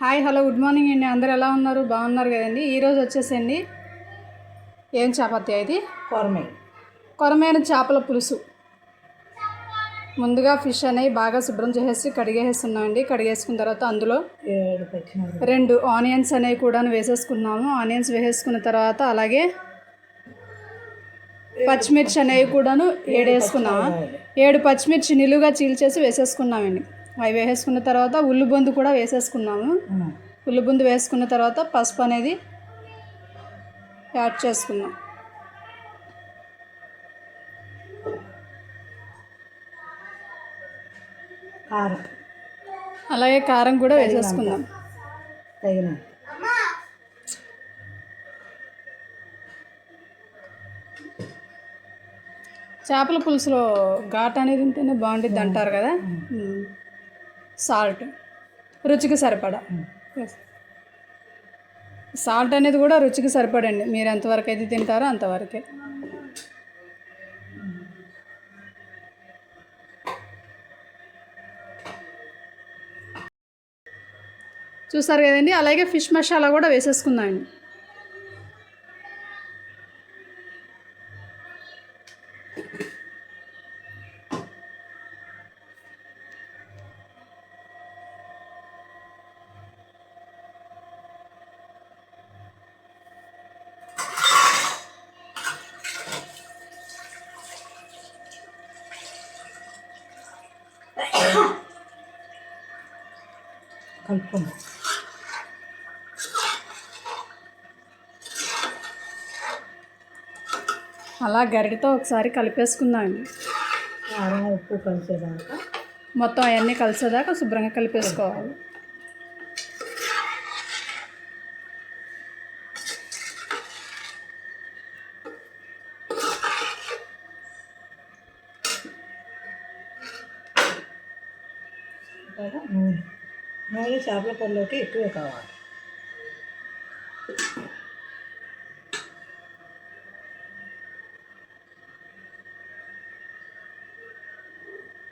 Hi hello good morning అండి. అందరూ ఎలా ఉన్నారు? బాగున్నారు కదండి. ఈరోజు వచ్చేసండి ఏం చపాతీ ఇది కొరమైన చేపల పులుసు. ముందుగా ఫిష్ అనేవి బాగా శుభ్రం చేసేసి కడిగేస్తున్నామండి. కడిగేసుకున్న తర్వాత అందులో 2 ఆనియన్స్ అనేవి కూడా వేసేసుకున్నాము. ఆనియన్స్ వేసేసుకున్న తర్వాత అలాగే పచ్చిమిర్చి అనేవి కూడాను 7 వేసుకున్నాము. 7 పచ్చిమిర్చి నిలువుగా చీల్చేసి వేసేసుకున్నామండి. అవి వేసేసుకున్న తర్వాత ఉల్లిబొందు కూడా వేసేసుకున్నాము. ఉల్లిబొందు వేసుకున్న తర్వాత పసుపు అనేది యాడ్ చేసుకున్నాం. అలాగే కారం కూడా వేసేసుకుందాం. చేపల పులుసులో ఘాట్ అనేది ఉంటేనే బాగుంటుంది అంటారు కదా. సాల్ట్ రుచికి సరిపడా. సాల్ట్ అనేది కూడా రుచికి సరిపడండి. మీరు ఎంతవరకు అయితే తింటారో అంతవరకే. చూసారు కదండి. అలాగే ఫిష్ మసాలా కూడా వేసేసుకుందామండి. కలుపుకుందాం. అలా గరిటతో ఒకసారి కలిపేసుకుందామండి. కారం ఉప్పు కలిసేదాకా మొత్తం అవన్నీ కలిసేదాకా శుభ్రంగా కలిపేసుకోవాలి. నూనె చేపల కూరలోకి ఎక్కువే కావాలి.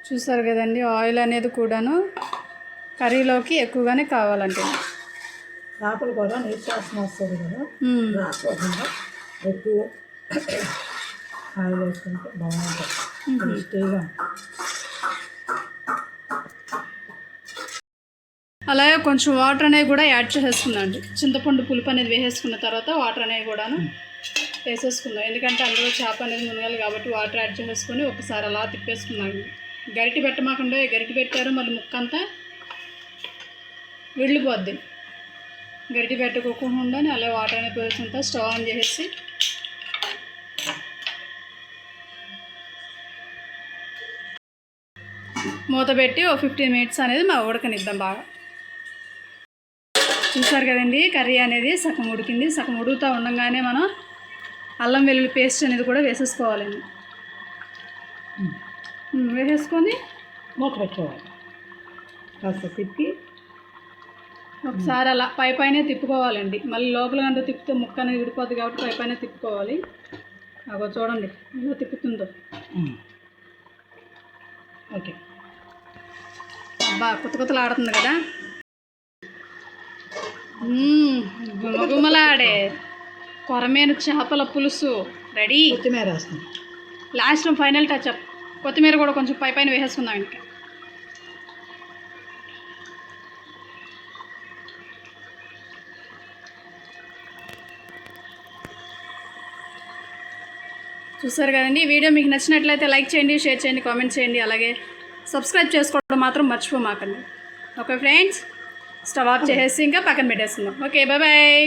చూసారు కదండి. ఆయిల్ అనేది కూడాను కర్రీలోకి ఎక్కువగానే కావాలంటే. చేపల కూర నీరు వాసన వస్తుంది కదా, రాకుండా ఎక్కువ ఆయిల్ వేసుకుంటే బాగుంటుంది, టేస్టీగా. అలాగే కొంచెం వాటర్ అనేవి కూడా యాడ్ చేసేసుకుందండి. చింతపండు పులుపు అనేది వేసేసుకున్న తర్వాత వాటర్ అనేవి కూడాను వేసేసుకుందాం. ఎందుకంటే అందులో చేప అనేది మునగాలి కాబట్టి వాటర్ యాడ్ చేసేసుకొని ఒకసారి అలా తిప్పేసుకుందాం. గరిటె పెట్టమాకుండా గరిటె పెట్టారు మళ్ళీ ముక్క అంతా వెళ్ళిపోద్ది. గరిటె పెట్టుకోకుండా అలా వాటర్ అనేది పోసుకుంటా స్టవ్ ఆన్ చేసేసి మూత పెట్టి ఓ 15 మినిట్స్ అనేది ఉడకనిద్దాం బాగా. చూసారు కదండి. కర్రీ అనేది సగం ఉడికింది. సగం ఉడుకుతూ ఉండగానే మనం అల్లం వెల్లుల్లి పేస్ట్ అనేది కూడా వేసేసుకోవాలండి. వేసేసుకొని మూత పెట్టుకోవాలి. కాస్త తిప్పి ఒకసారి అలా పైనే తిప్పుకోవాలండి. మళ్ళీ లోపల అంతా తిప్పితే ముక్క అనేది విడిపోద్ది కాబట్టి పైనే తిప్పుకోవాలి. అగో చూడండి ఎలా తిప్పుతుందో. ఓకే. అబ్బా కుతకుతలు ఆడుతుంది కదా. గుమగుమలాడే కొరమేను చేపల పులుసు రెడీ. కొత్తిమీర వేస్తాం లాస్ట్ ఫైనల్ టచ్అప్. కొత్తిమీర కూడా కొంచెం పైన వేసేసుకుందాం. ఇంకా చూసారు కదండి. వీడియో మీకు నచ్చినట్లయితే లైక్ చేయండి, షేర్ చేయండి, కామెంట్ చేయండి. అలాగే సబ్స్క్రైబ్ చేసుకోవడం మాత్రం మర్చిపోమాకండి. ఓకే ఫ్రెండ్స్, స్టవ్ ఆఫ్ చేసేసి ఇంకా పక్కన పెట్టేసుకుందాం. Okay bye bye.